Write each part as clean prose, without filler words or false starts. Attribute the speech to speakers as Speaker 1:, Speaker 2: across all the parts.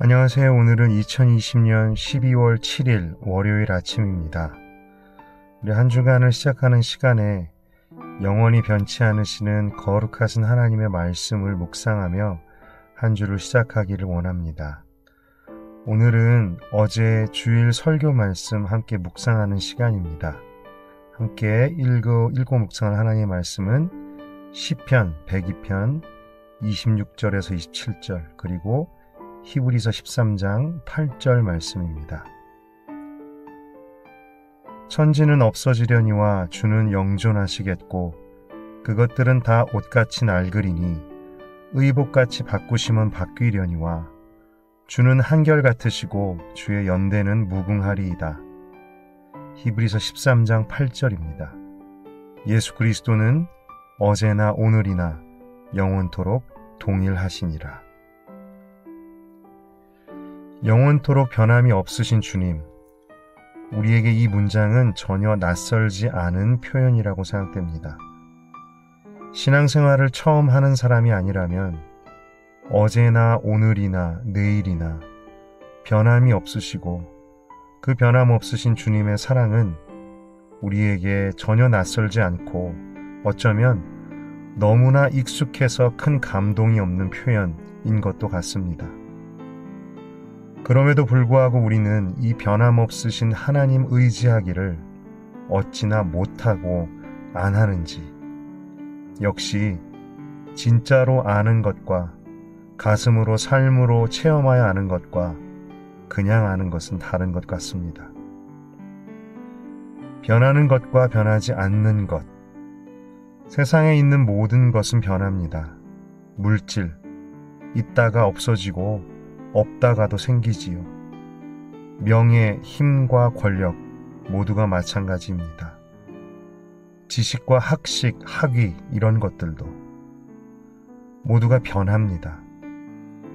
Speaker 1: 안녕하세요. 오늘은 2020년 12월 7일 월요일 아침입니다. 우리 한 주간을 시작하는 시간에 영원히 변치 않으시는 거룩하신 하나님의 말씀을 묵상하며 한 주를 시작하기를 원합니다. 오늘은 어제 주일 설교 말씀 함께 묵상하는 시간입니다. 함께 읽고 묵상할 하나님의 말씀은 시편 102편 26절에서 27절 그리고 히브리서 13장 8절 말씀입니다. 천지는 없어지려니와 주는 영존하시겠고 그것들은 다 옷같이 낡으리니 의복같이 바꾸심은 바뀌려니와 주는 한결같으시고 주의 연대는 무궁하리이다. 히브리서 13장 8절입니다. 예수 그리스도는 어제나 오늘이나 영원토록 동일하시니라. 영원토록 변함이 없으신 주님, 우리에게 이 문장은 전혀 낯설지 않은 표현이라고 생각됩니다. 신앙생활을 처음 하는 사람이 아니라면 어제나 오늘이나 내일이나 변함이 없으시고 그 변함 없으신 주님의 사랑은 우리에게 전혀 낯설지 않고 어쩌면 너무나 익숙해서 큰 감동이 없는 표현인 것도 같습니다. 그럼에도 불구하고 우리는 이 변함없으신 하나님 의지하기를 어찌나 못하고 안 하는지, 역시 진짜로 아는 것과 가슴으로 삶으로 체험하여 아는 것과 그냥 아는 것은 다른 것 같습니다. 변하는 것과 변하지 않는 것, 세상에 있는 모든 것은 변합니다. 물질, 있다가 없어지고 없다가도 생기지요. 명예, 힘과 권력 모두가 마찬가지입니다. 지식과 학식, 학위 이런 것들도 모두가 변합니다.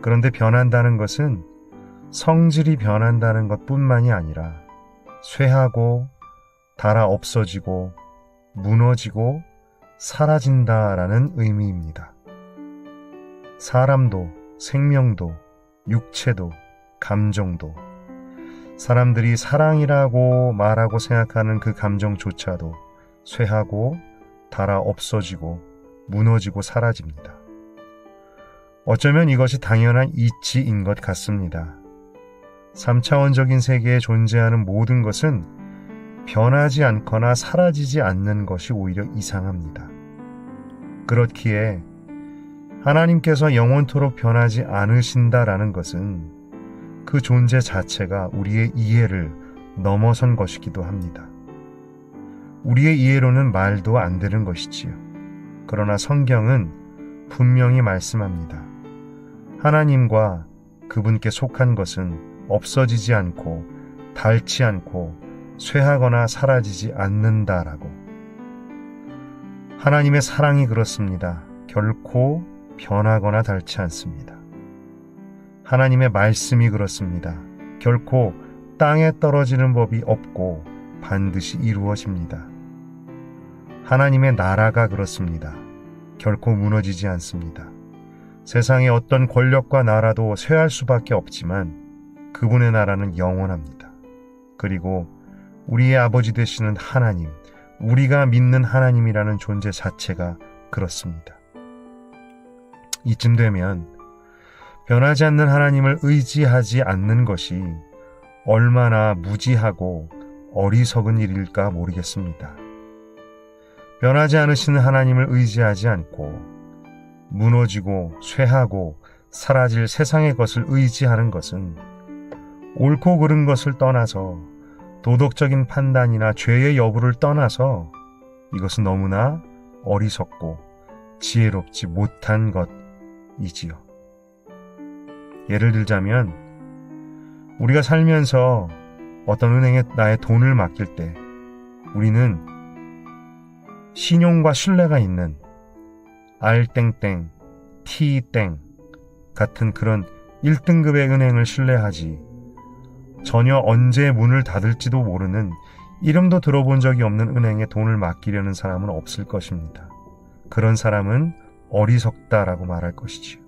Speaker 1: 그런데 변한다는 것은 성질이 변한다는 것뿐만이 아니라 쇠하고 닳아 없어지고 무너지고 사라진다라는 의미입니다. 사람도 생명도 육체도 감정도 사람들이 사랑이라고 말하고 생각하는 그 감정조차도 쇠하고 닳아 없어지고 무너지고 사라집니다. 어쩌면 이것이 당연한 이치인 것 같습니다. 3차원적인 세계에 존재하는 모든 것은 변하지 않거나 사라지지 않는 것이 오히려 이상합니다. 그렇기에 하나님께서 영원토록 변하지 않으신다라는 것은 그 존재 자체가 우리의 이해를 넘어선 것이기도 합니다. 우리의 이해로는 말도 안 되는 것이지요. 그러나 성경은 분명히 말씀합니다. 하나님과 그분께 속한 것은 없어지지 않고 닳지 않고 쇠하거나 사라지지 않는다라고. 하나님의 사랑이 그렇습니다. 결코 변하거나 닳지 않습니다. 하나님의 말씀이 그렇습니다. 결코 땅에 떨어지는 법이 없고 반드시 이루어집니다. 하나님의 나라가 그렇습니다. 결코 무너지지 않습니다. 세상의 어떤 권력과 나라도 쇠할 수밖에 없지만 그분의 나라는 영원합니다. 그리고 우리의 아버지 되시는 하나님, 우리가 믿는 하나님이라는 존재 자체가 그렇습니다. 이쯤 되면 변하지 않는 하나님을 의지하지 않는 것이 얼마나 무지하고 어리석은 일일까 모르겠습니다. 변하지 않으시는 하나님을 의지하지 않고 무너지고 쇠하고 사라질 세상의 것을 의지하는 것은 옳고 그른 것을 떠나서 도덕적인 판단이나 죄의 여부를 떠나서 이것은 너무나 어리석고 지혜롭지 못한 것이지요. 예를 들자면 우리가 살면서 어떤 은행에 나의 돈을 맡길 때 우리는 신용과 신뢰가 있는 R땡땡, T땡 같은 그런 1등급의 은행을 신뢰하지 전혀 언제 문을 닫을지도 모르는 이름도 들어본 적이 없는 은행에 돈을 맡기려는 사람은 없을 것입니다. 그런 사람은 어리석다라고 말할 것이지요.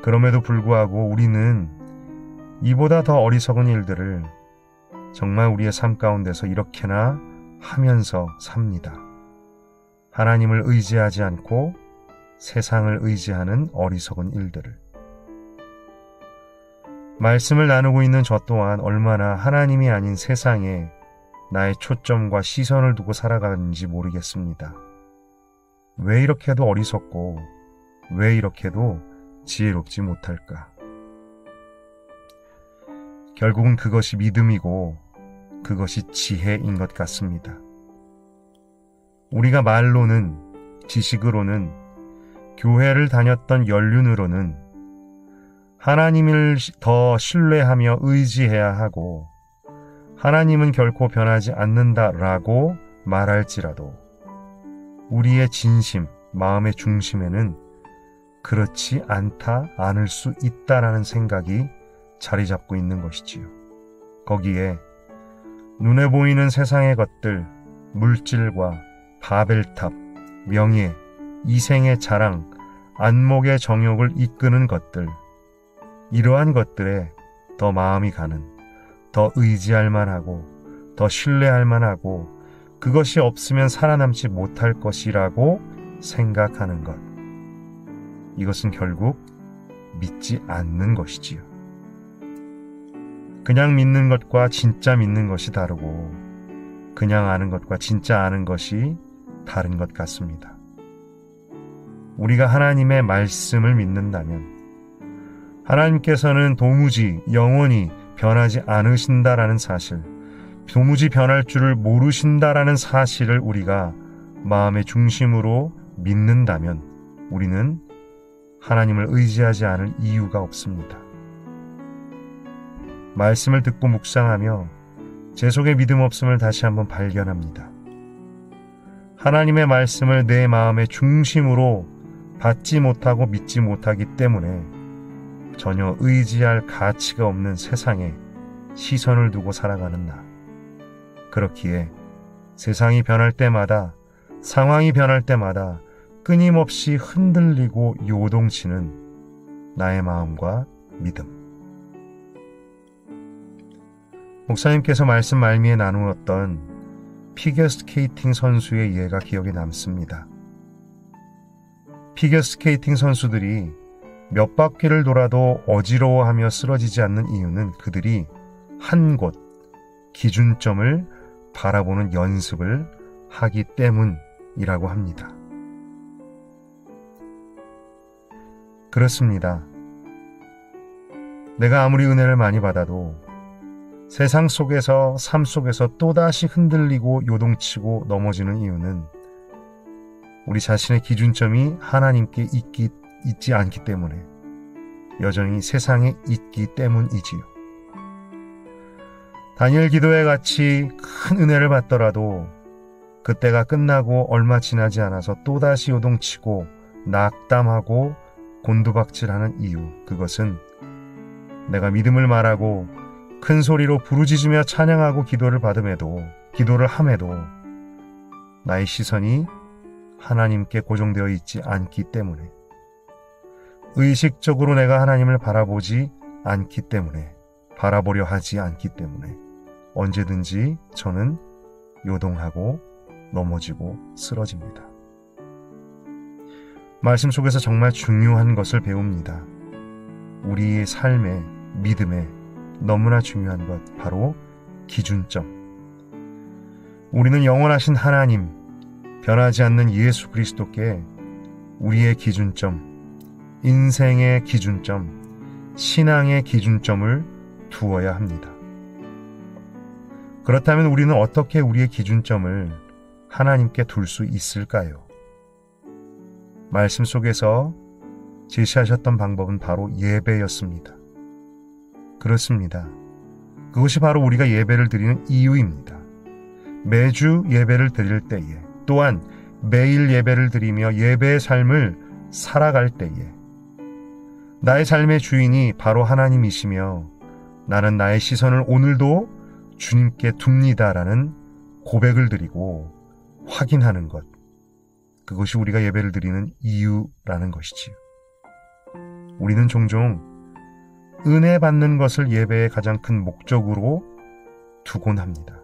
Speaker 1: 그럼에도 불구하고 우리는 이보다 더 어리석은 일들을 정말 우리의 삶 가운데서 이렇게나 하면서 삽니다. 하나님을 의지하지 않고 세상을 의지하는 어리석은 일들을. 말씀을 나누고 있는 저 또한 얼마나 하나님이 아닌 세상에 나의 초점과 시선을 두고 살아가는지 모르겠습니다. 왜 이렇게도 어리석고 왜 이렇게도 지혜롭지 못할까? 결국은 그것이 믿음이고 그것이 지혜인 것 같습니다. 우리가 말로는, 지식으로는, 교회를 다녔던 연륜으로는 하나님을 더 신뢰하며 의지해야 하고 하나님은 결코 변하지 않는다라고 말할지라도 우리의 진심, 마음의 중심에는 그렇지 않을 수 있다라는 생각이 자리 잡고 있는 것이지요. 거기에 눈에 보이는 세상의 것들, 물질과 바벨탑, 명예, 이생의 자랑, 안목의 정욕을 이끄는 것들, 이러한 것들에 더 마음이 가는, 더 의지할 만하고 더 신뢰할 만하고 그것이 없으면 살아남지 못할 것이라고 생각하는 것. 이것은 결국 믿지 않는 것이지요. 그냥 믿는 것과 진짜 믿는 것이 다르고 그냥 아는 것과 진짜 아는 것이 다른 것 같습니다. 우리가 하나님의 말씀을 믿는다면 하나님께서는 도무지 영원히 변하지 않으신다라는 사실, 도무지 변할 줄을 모르신다라는 사실을 우리가 마음의 중심으로 믿는다면 우리는 하나님을 의지하지 않을 이유가 없습니다. 말씀을 듣고 묵상하며 제 속의 믿음 없음을 다시 한번 발견합니다. 하나님의 말씀을 내 마음의 중심으로 받지 못하고 믿지 못하기 때문에 전혀 의지할 가치가 없는 세상에 시선을 두고 살아가는 나. 그렇기에 세상이 변할 때마다, 상황이 변할 때마다 끊임없이 흔들리고 요동치는 나의 마음과 믿음. 목사님께서 말씀 말미에 나누었던 피겨스케이팅 선수의 예가 기억에 남습니다. 피겨스케이팅 선수들이 몇 바퀴를 돌아도 어지러워하며 쓰러지지 않는 이유는 그들이 한 곳, 기준점을 바라보는 연습을 하기 때문이라고 합니다. 그렇습니다. 내가 아무리 은혜를 많이 받아도 세상 속에서, 삶 속에서 또다시 흔들리고 요동치고 넘어지는 이유는 우리 자신의 기준점이 하나님께 있지 않기 때문에, 여전히 세상에 있기 때문이지요. 다니엘 기도회 같이 큰 은혜를 받더라도 그때가 끝나고 얼마 지나지 않아서 또다시 요동치고 낙담하고 곤두박질하는 이유, 그것은 내가 믿음을 말하고 큰 소리로 부르짖으며 찬양하고 기도를 함에도 나의 시선이 하나님께 고정되어 있지 않기 때문에, 의식적으로 내가 하나님을 바라보지 않기 때문에, 바라보려 하지 않기 때문에 언제든지 저는 요동하고 넘어지고 쓰러집니다. 말씀 속에서 정말 중요한 것을 배웁니다. 우리의 삶의 믿음에 너무나 중요한 것, 바로 기준점. 우리는 영원하신 하나님, 변하지 않는 예수 그리스도께 우리의 기준점, 인생의 기준점, 신앙의 기준점을 두어야 합니다. 그렇다면 우리는 어떻게 우리의 기준점을 하나님께 둘 수 있을까요? 말씀 속에서 제시하셨던 방법은 바로 예배였습니다. 그렇습니다. 그것이 바로 우리가 예배를 드리는 이유입니다. 매주 예배를 드릴 때에, 또한 매일 예배를 드리며 예배의 삶을 살아갈 때에 나의 삶의 주인이 바로 하나님이시며 나는 나의 시선을 오늘도 주님께 둡니다라는 고백을 드리고 확인하는 것, 그것이 우리가 예배를 드리는 이유라는 것이지요. 우리는 종종 은혜 받는 것을 예배의 가장 큰 목적으로 두곤 합니다.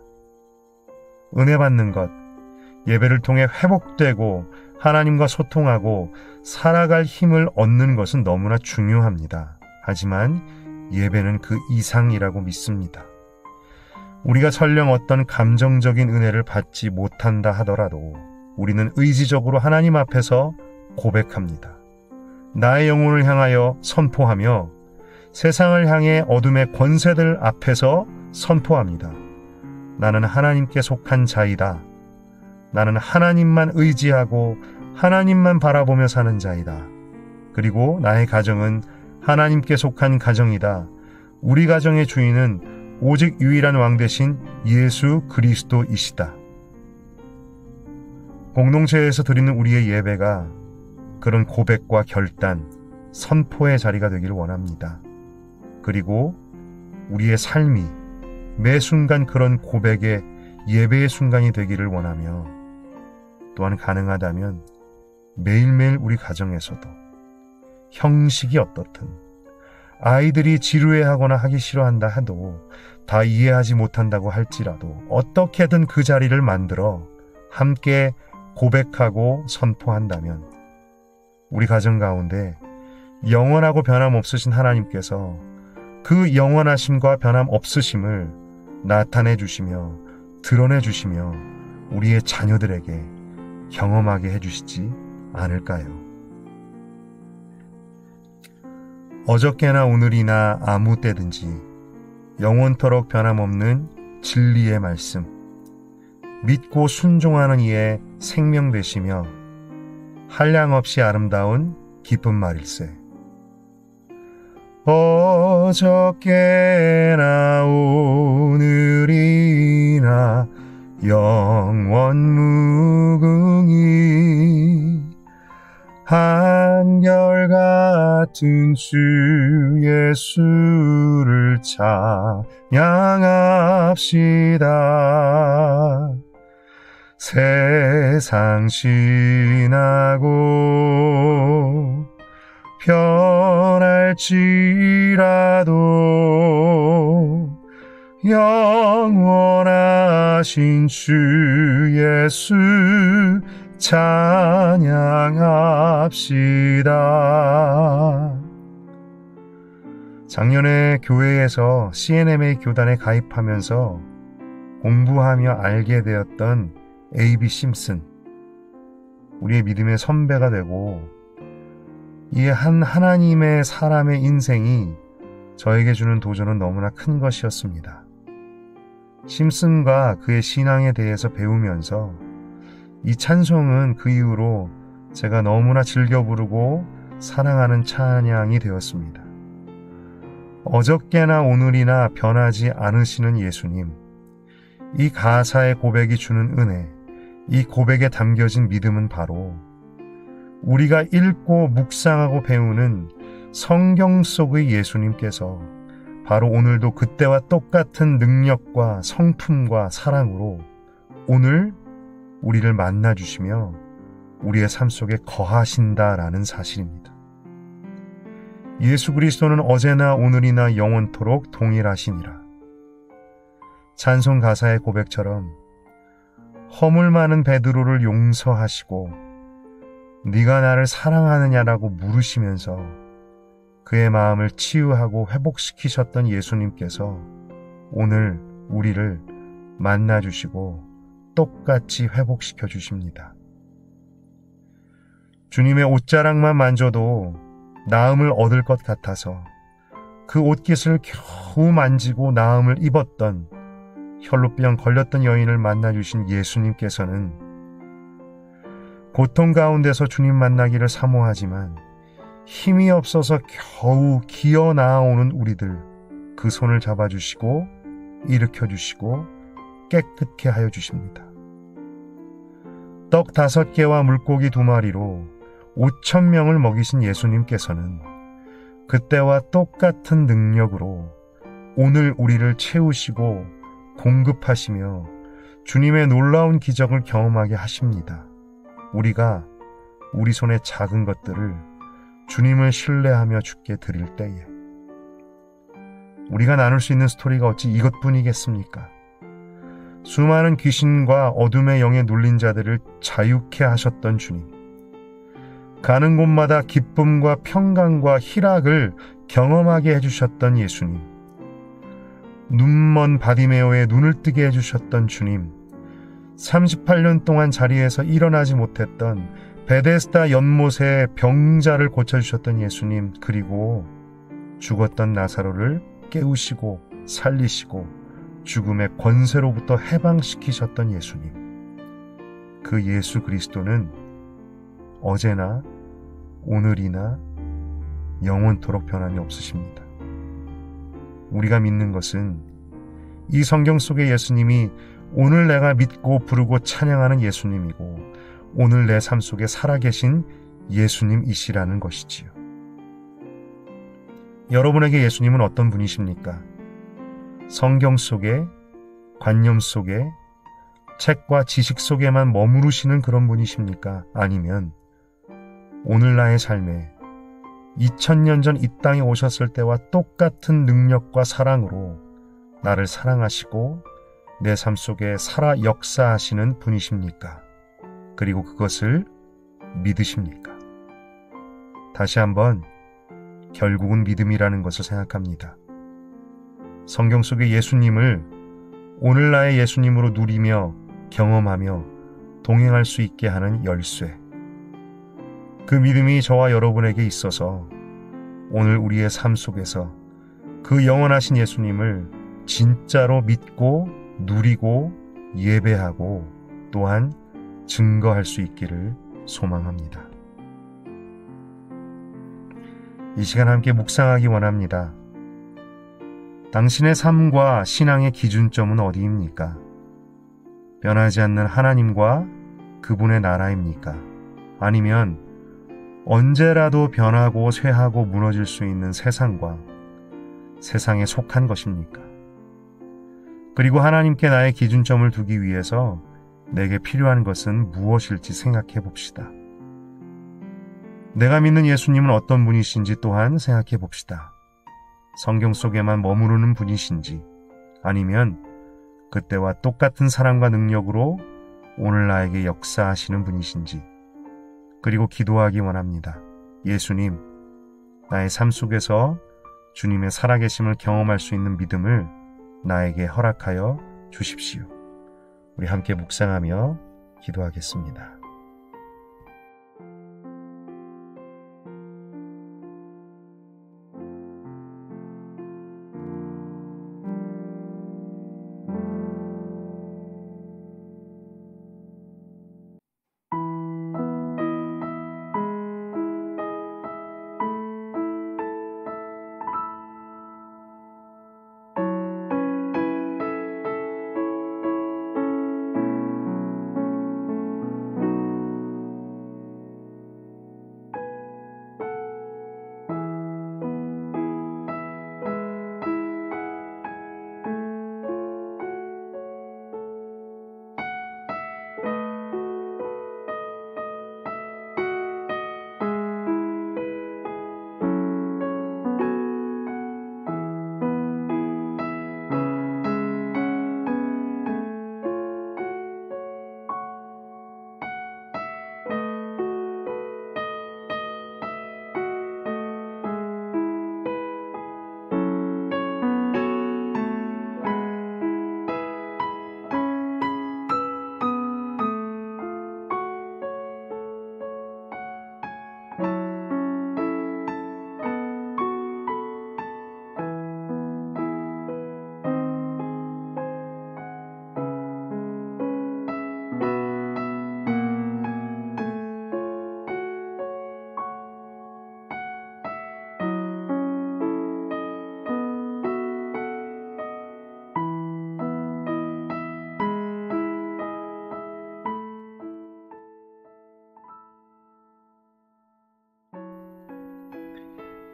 Speaker 1: 은혜 받는 것, 예배를 통해 회복되고 하나님과 소통하고 살아갈 힘을 얻는 것은 너무나 중요합니다. 하지만 예배는 그 이상이라고 믿습니다. 우리가 설령 어떤 감정적인 은혜를 받지 못한다 하더라도 우리는 의지적으로 하나님 앞에서 고백합니다. 나의 영혼을 향하여 선포하며 세상을 향해 어둠의 권세들 앞에서 선포합니다. 나는 하나님께 속한 자이다. 나는 하나님만 의지하고 하나님만 바라보며 사는 자이다. 그리고 나의 가정은 하나님께 속한 가정이다. 우리 가정의 주인은 오직 유일한 왕 되신 예수 그리스도이시다. 공동체에서 드리는 우리의 예배가 그런 고백과 결단, 선포의 자리가 되기를 원합니다. 그리고 우리의 삶이 매 순간 그런 고백의 예배의 순간이 되기를 원하며 또한 가능하다면 매일매일 우리 가정에서도 형식이 어떻든 아이들이 지루해하거나 하기 싫어한다 해도 다 이해하지 못한다고 할지라도 어떻게든 그 자리를 만들어 함께 고백하고 선포한다면 우리 가정 가운데 영원하고 변함없으신 하나님께서 그 영원하심과 변함없으심을 나타내 주시며 드러내 주시며 우리의 자녀들에게 경험하게 해주시지 않을까요? 어저께나 오늘이나 아무 때든지 영원토록 변함없는 진리의 말씀, 믿고 순종하는 이의 생명 되시며 한량없이 아름다운 기쁜 말일세. 어저께나 오늘이나 영원 무궁히 한결같은 주 예수를 찬양합시다. 세상 지나고 변할지라도 영원하신 주 예수 찬양합시다. 작년에 교회에서 CNMA 교단에 가입하면서 공부하며 알게 되었던 A.B. 심슨, 우리의 믿음의 선배가 되고 이 한 하나님의 사람의 인생이 저에게 주는 도전은 너무나 큰 것이었습니다. 심슨과 그의 신앙에 대해서 배우면서 이 찬송은 그 이후로 제가 너무나 즐겨 부르고 사랑하는 찬양이 되었습니다. 어저께나 오늘이나 변하지 않으시는 예수님, 이 가사의 고백이 주는 은혜, 이 고백에 담겨진 믿음은 바로 우리가 읽고 묵상하고 배우는 성경 속의 예수님께서 바로 오늘도 그때와 똑같은 능력과 성품과 사랑으로 오늘 우리를 만나주시며 우리의 삶 속에 거하신다라는 사실입니다. 예수 그리스도는 어제나 오늘이나 영원토록 동일하시니라. 찬송 가사의 고백처럼 허물 많은 베드로를 용서하시고 네가 나를 사랑하느냐라고 물으시면서 그의 마음을 치유하고 회복시키셨던 예수님께서 오늘 우리를 만나주시고 똑같이 회복시켜 주십니다. 주님의 옷자락만 만져도 나음을 얻을 것 같아서 그 옷깃을 겨우 만지고 나음을 입었던 혈루병 걸렸던 여인을 만나주신 예수님께서는 고통 가운데서 주님 만나기를 사모하지만 힘이 없어서 겨우 기어 나아오는 우리들 그 손을 잡아주시고 일으켜주시고 깨끗게 하여 주십니다. 떡 5개와 물고기 2마리로 5,000명을 먹이신 예수님께서는 그때와 똑같은 능력으로 오늘 우리를 채우시고 공급하시며 주님의 놀라운 기적을 경험하게 하십니다. 우리가 우리 손의 작은 것들을 주님을 신뢰하며 주께 드릴 때에 우리가 나눌 수 있는 스토리가 어찌 이것뿐이겠습니까? 수많은 귀신과 어둠의 영에 눌린 자들을 자유케 하셨던 주님, 가는 곳마다 기쁨과 평강과 희락을 경험하게 해주셨던 예수님, 눈먼 바디메오의 눈을 뜨게 해주셨던 주님, 38년 동안 자리에서 일어나지 못했던 베데스다 연못의 병자를 고쳐주셨던 예수님, 그리고 죽었던 나사로를 깨우시고 살리시고 죽음의 권세로부터 해방시키셨던 예수님, 그 예수 그리스도는 어제나 오늘이나 영원토록 변함이 없으십니다. 우리가 믿는 것은 이 성경 속의 예수님이 오늘 내가 믿고 부르고 찬양하는 예수님이고 오늘 내 삶 속에 살아계신 예수님이시라는 것이지요. 여러분에게 예수님은 어떤 분이십니까? 성경 속에, 관념 속에, 책과 지식 속에만 머무르시는 그런 분이십니까? 아니면 오늘 나의 삶에 2000년 전 이 땅에 오셨을 때와 똑같은 능력과 사랑으로 나를 사랑하시고 내 삶 속에 살아 역사하시는 분이십니까? 그리고 그것을 믿으십니까? 다시 한번 결국은 믿음이라는 것을 생각합니다. 성경 속의 예수님을 오늘 나의 예수님으로 누리며 경험하며 동행할 수 있게 하는 열쇠, 그 믿음이 저와 여러분에게 있어서 오늘 우리의 삶 속에서 그 영원하신 예수님을 진짜로 믿고 누리고 예배하고 또한 증거할 수 있기를 소망합니다. 이 시간 함께 묵상하기 원합니다. 당신의 삶과 신앙의 기준점은 어디입니까? 변하지 않는 하나님과 그분의 나라입니까? 아니면 언제라도 변하고 쇠하고 무너질 수 있는 세상과 세상에 속한 것입니까? 그리고 하나님께 나의 기준점을 두기 위해서 내게 필요한 것은 무엇일지 생각해 봅시다. 내가 믿는 예수님은 어떤 분이신지 또한 생각해 봅시다. 성경 속에만 머무르는 분이신지 아니면 그때와 똑같은 사랑과 능력으로 오늘 나에게 역사하시는 분이신지, 그리고 기도하기 원합니다. 예수님, 나의 삶 속에서 주님의 살아계심을 경험할 수 있는 믿음을 나에게 허락하여 주십시오. 우리 함께 묵상하며 기도하겠습니다.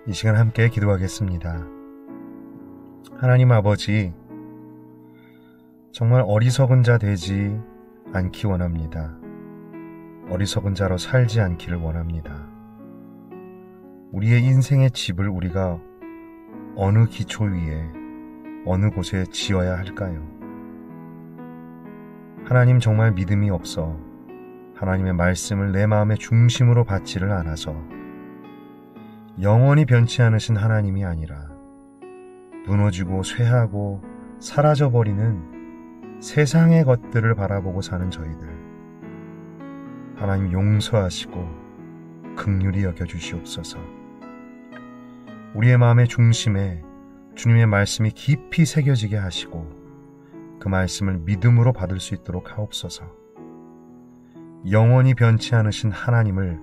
Speaker 1: 이 시간 함께 기도하겠습니다. 하나님 아버지, 정말 어리석은 자 되지 않기 원합니다. 어리석은 자로 살지 않기를 원합니다. 우리의 인생의 집을 우리가 어느 기초 위에, 어느 곳에 지어야 할까요? 하나님 정말 믿음이 없어 하나님의 말씀을 내 마음의 중심으로 받지를 않아서 영원히 변치 않으신 하나님이 아니라 무너지고 쇠하고 사라져버리는 세상의 것들을 바라보고 사는 저희들, 하나님 용서하시고 긍휼히 여겨주시옵소서. 우리의 마음의 중심에 주님의 말씀이 깊이 새겨지게 하시고 그 말씀을 믿음으로 받을 수 있도록 하옵소서. 영원히 변치 않으신 하나님을,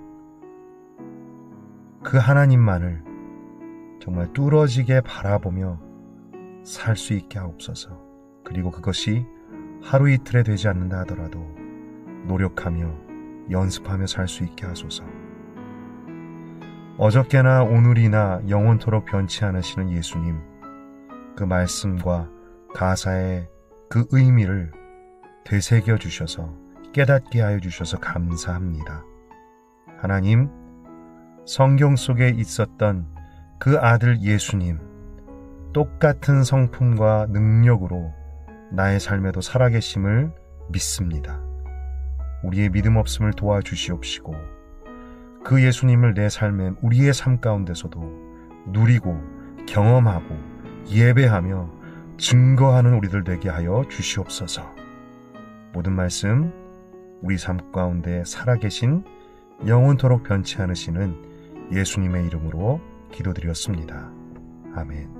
Speaker 1: 그 하나님만을 정말 뚫어지게 바라보며 살 수 있게 하옵소서. 그리고 그것이 하루 이틀에 되지 않는다 하더라도 노력하며 연습하며 살 수 있게 하소서. 어저께나 오늘이나 영원토록 변치 않으시는 예수님, 그 말씀과 가사의 그 의미를 되새겨 주셔서 깨닫게 하여 주셔서 감사합니다. 하나님, 성경 속에 있었던 그 아들 예수님, 똑같은 성품과 능력으로 나의 삶에도 살아계심을 믿습니다. 우리의 믿음 없음을 도와주시옵시고 그 예수님을 내 삶에, 우리의 삶 가운데서도 누리고 경험하고 예배하며 증거하는 우리들 되게 하여 주시옵소서. 모든 말씀 우리 삶 가운데 살아계신 영원토록 변치 않으시는 예수님의 이름으로 기도드렸습니다. 아멘.